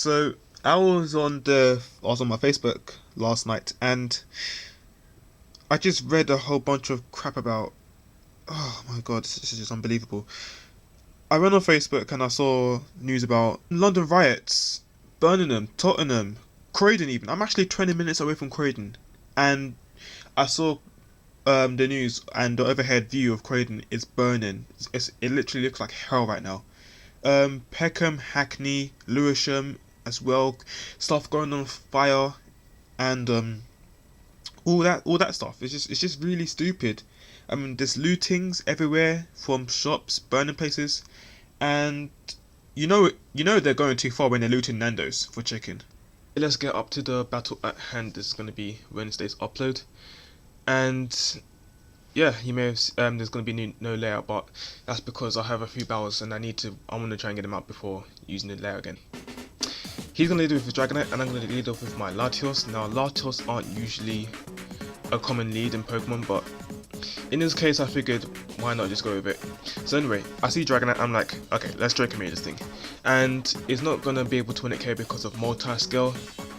So I was on my Facebook last night and I just read a whole bunch of crap about. Oh my god, this is just unbelievable. I went on Facebook and I saw news about London riots, Birmingham, Tottenham, Croydon even. I'm actually 20 minutes away from Croydon, and I saw the news and the overhead view of Croydon is burning. It literally looks like hell right now. Peckham, Hackney, Lewisham as well, stuff going on fire, and all that stuff. It's just really stupid. I mean, there's lootings everywhere from shops, burning places, and they're going too far when they're looting Nando's for chicken. Let's get up to the battle at hand. This is going to be Wednesday's upload, and yeah, you may have there's going to be no layout, but that's because I have a few battles and I want to try and get them out before using the layout again. He's going to lead off with Dragonite and I'm going to lead off with my Latios. Now Latios aren't usually a common lead in Pokemon, but in this case I figured why not just go with it. So anyway, I see Dragonite, I'm like, okay, let's Draco Meteor this thing. And it's not going to be able to win it KO because of multi-scale,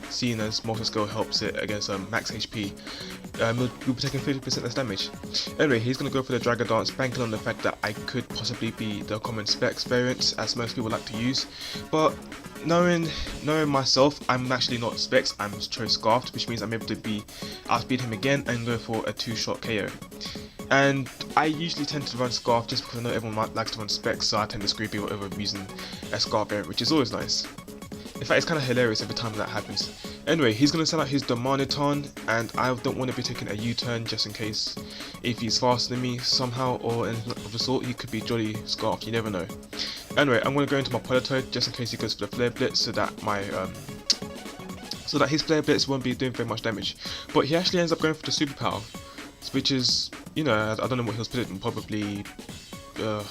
seeing as multi-scale helps it against max HP. We'll be taking 50% less damage. Anyway, he's going to go for the Dragon Dance, banking on the fact that I could possibly be the common Specs variant, as most people like to use. But knowing myself, I'm actually not Specs, I'm Choice Scarfed, which means I'm able to outspeed him again and go for a 2-shot KO. And I usually tend to run Scarf just because I know everyone likes to run Specs, so I tend to screw people over using a Scarf variant, which is always nice. In fact, it's kind of hilarious every time that happens. Anyway, he's going to send out his Domaniton, and I don't want to be taking a U-turn just in case if he's faster than me somehow or anything of the sort. He could be Jolly Scarf, you never know. Anyway, I'm going to go into my Politoed just in case he goes for the Flare Blitz so that his Flare Blitz won't be doing very much damage. But he actually ends up going for the Superpower, which is, I don't know what he was predicting, probably, I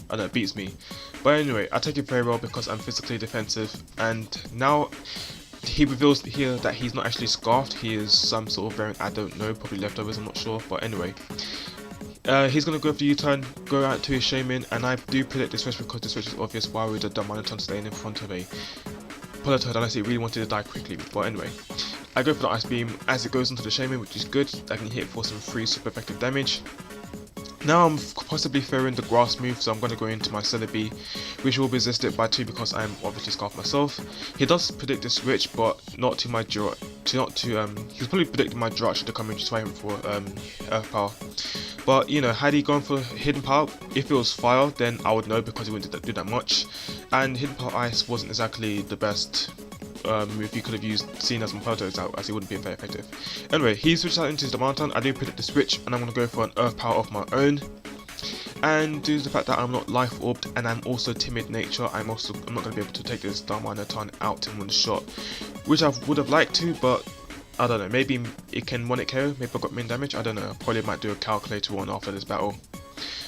don't know, it beats me. But anyway, I take it very well because I'm physically defensive, and now he reveals here that he's not actually Scarfed, he is some sort of variant, I don't know, probably leftovers, I'm not sure, but anyway. He's going to go for the U-turn, go out to his Shaman, and I do predict this switch because the switch is obvious. Why would the Domaniton staying in front of a Politoed unless it really wanted to die quickly? But anyway, I go for the Ice Beam as it goes into the Shaman, which is good. I can hit for some free super effective damage. Now I'm possibly throwing the Grass move, so I'm going to go into my Celebi, which will resist it by 2 because I'm obviously Scarf myself. He does predict the switch, but not to my he's probably predicting my Jirachi to come in to try him for Earth Power. But had he gone for Hidden Power, if it was Fire, then I would know because he wouldn't do that much. And Hidden Power Ice wasn't exactly the best move he could have used, seeing as my Politoed is out, as he wouldn't be very effective. Anyway, he switched out into his Domaniton. I do predict the switch, and I'm going to go for an Earth Power of my own. And due to the fact that I'm not Life Orbed and I'm also Timid Nature, I'm not going to be able to take this Domaniton out in one shot, which I would have liked to, but I don't know, maybe it can 1-hit KO, maybe I got min damage, I don't know, probably might do a calculator one after this battle.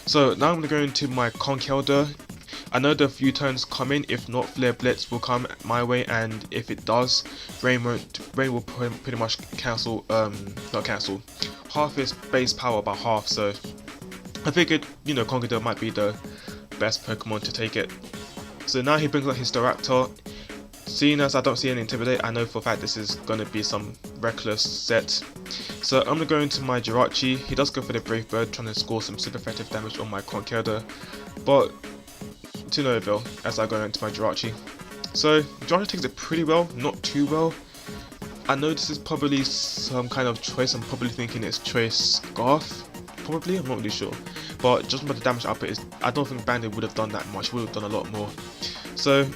So now I'm going to go into my Conkeldurr. I know the few turns come in, if not Flare Blitz will come my way, and if it does, Rain will pretty much cancel, not cancel, half his base power by half, so I figured, Conkeldurr might be the best Pokemon to take it. So now he brings out his Staraptor. Seeing as I don't see any Intimidate, I know for a fact this is going to be some reckless set. So I'm going to go into my Jirachi. He does go for the Brave Bird, trying to score some super effective damage on my Conkeldurr, but to no avail as I go into my Jirachi. So Jirachi takes it pretty well, not too well. I know this is probably some kind of choice, I'm probably thinking it's Choice Scarf, probably, I'm not really sure. But just by the damage output, I don't think Bandit would have done that much, would have done a lot more. So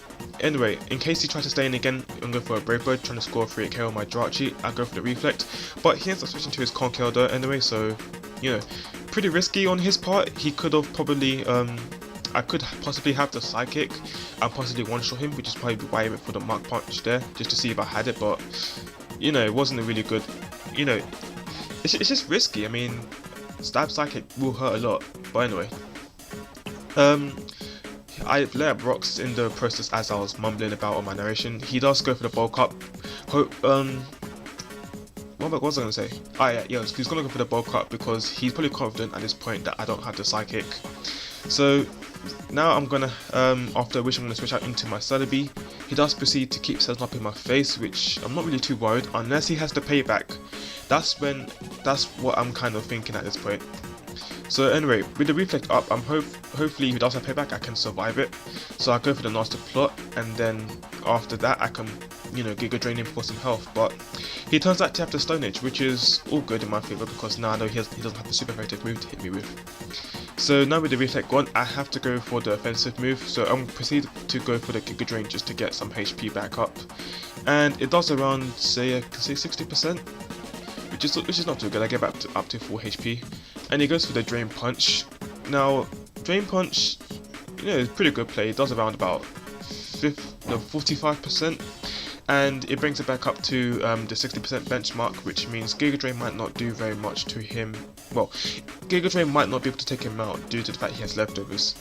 anyway, in case he tries to stay in again, I'm going for a Brave Bird, trying to score a 3-hit KO on my Jirachi. I go for the Reflect, but he ends up switching to his Conkeldurr anyway, so, pretty risky on his part. He could have probably, I could possibly have the Psychic and possibly one-shot him, which is probably why I went for the Mark Punch there, just to see if I had it, but, it wasn't a really good, it's just risky. I mean, Stab Psychic will hurt a lot, but anyway. I let up rocks in the process as I was mumbling about on my narration. He does go for the Bulk Up. What was I going to say? Yeah, he's going to go for the Bulk Up because he's probably confident at this point that I don't have the Psychic. So now I'm going to, after which I'm going to switch out into my Celebi. he does proceed to keep setting up in my face, which I'm not really too worried unless he has the payback. That's what I'm kind of thinking at this point. So anyway, with the reflect up, hopefully if he does have payback, I can survive it. So I go for the nasty plot, and then after that I can, Giga Drain him for some health. But he turns out to have the Stone Age, which is all good in my favour because now I know he doesn't have the super effective move to hit me with. So now with the reflect gone, I have to go for the offensive move. So I'm going to proceed to go for the Giga Drain just to get some HP back up, and it does around I can say 60%. Which is not too good. I get back up to full HP, and he goes for the Drain Punch. Now, Drain Punch, is pretty good play. It does around about 45%, and it brings it back up to the 60% benchmark, which means Giga Drain might not do very much to him. Well, Giga Drain might not be able to take him out due to the fact he has leftovers.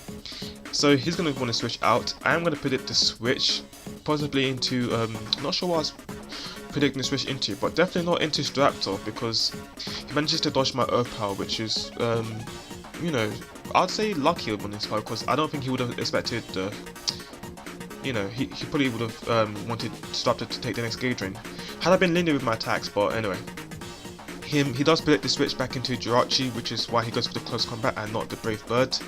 So he's going to want to switch out. I am going to predict the switch, possibly into not sure what I was predicting the switch into, but definitely not into Straptor, because he manages to dodge my Earth Power, which is I'd say lucky on his part, because I don't think he would have expected the he probably would have wanted Straptor to take the next Giga Drain had I been linear with my attacks. But anyway, he does predict the switch back into Jirachi, which is why he goes for the close combat and not the Brave Bird.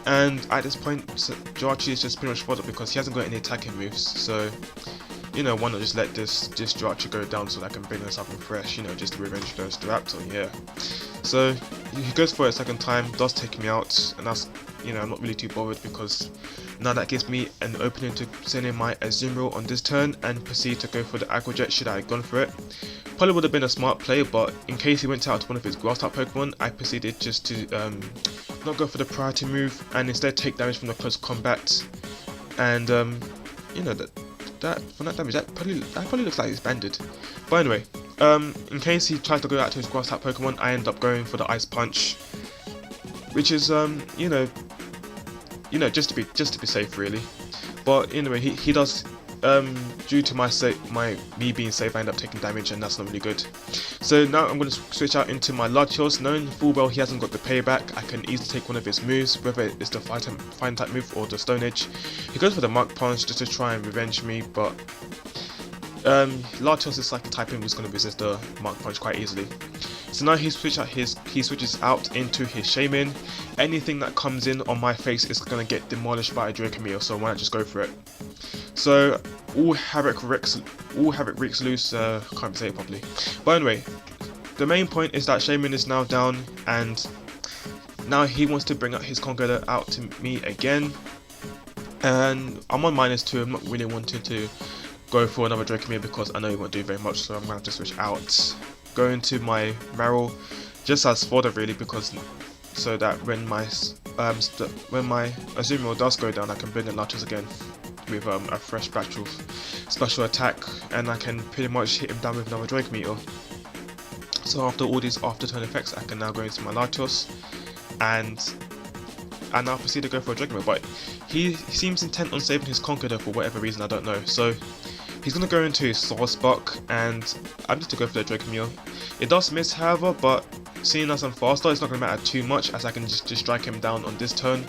And at this point, Jirachi is just pretty much fodder because he hasn't got any attacking moves, so why not just let this Jirachi go down so that I can bring in something fresh, just to revenge the Raptor, yeah. So he goes for it a second time, does take me out, and that's, I'm not really too bothered because now that gives me an opening to send in my Azumarill on this turn and proceed to go for the Aqua Jet should I have gone for it. Probably would have been a smart play, but in case he went out to one of his grass type Pokemon, I proceeded just to not go for the priority move and instead take damage from the close combat. And from that damage, that probably looks like it's banded. But anyway, in case he tries to go out to his grass type Pokemon, I end up going for the Ice Punch, which is just to be safe really. But anyway, he does due to me being safe, I end up taking damage, and that's not really good. So now I'm going to switch out into my Latios, knowing full well he hasn't got the payback. I can easily take one of his moves, whether it's the Fire type move or the Stone Edge. He goes for the Mark Punch just to try and revenge me, but Latios is like a typing who's going to resist the Mark Punch quite easily. So now he switches out into his Shaman. Anything that comes in on my face is going to get demolished by a Dracomir, so why not just go for it? So all havoc wreaks loose. Can't say it properly. But anyway, the main point is that Shaman is now down, and now he wants to bring out his Conqueror out to me again. And I'm on -2. I'm not really wanting to go for another Dracomir because I know he won't do very much, so I'm gonna have to switch out. Go into my Marill just as fodder really, because so that when my Azumarill does go down, I can bring in Latios again with a fresh batch of special attack, and I can pretty much hit him down with another Drake Meteor. So after all these after turn effects, I can now go into my Latios and now proceed to go for a Drake Meteor. But he seems intent on saving his Conqueror for whatever reason, I don't know. So he's going to go into his Soul Spark, and I'm just to go for the Drake Meteor. It does miss, however, but seeing as I'm faster, it's not going to matter too much, as I can just strike him down on this turn.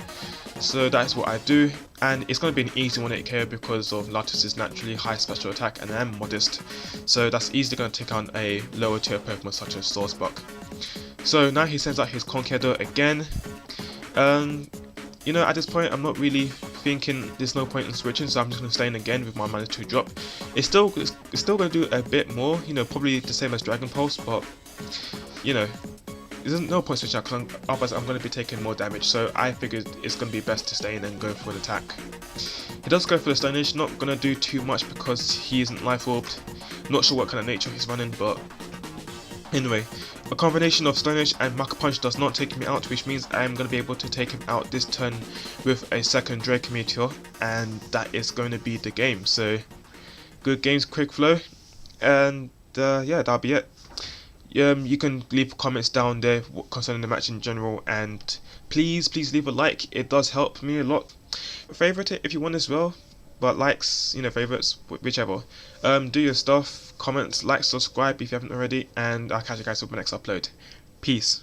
So that's what I do, and it's going to be an easy 1-8 KO because of Latios' naturally high special attack, and I am modest, so that's easily going to take on a lower tier Pokemon such as Soul Spark. So now he sends out his Conqueror again. At this point I'm not really thinking there's no point in switching, so I'm just going to stay in again with my -2 drop. It's still going to do a bit more, probably the same as Dragon Pulse, but there's no point switching out because otherwise I'm going to be taking more damage, so I figured it's going to be best to stay in and go for the attack. He does go for the Stone Age, not going to do too much because he isn't Life Orbed. Not sure what kind of nature he's running, but anyway, a combination of Stone Age and Mach Punch does not take me out, which means I am going to be able to take him out this turn with a second Drake Meteor, and that is going to be the game. So good games, Quikflow, and yeah, that'll be it. You can leave comments down there concerning the match in general, and please leave a like. It does help me a lot. Favorite it if you want as well, but likes, favorites, whichever. Do your stuff, comments, like, subscribe if you haven't already, and I'll catch you guys with my next upload. Peace.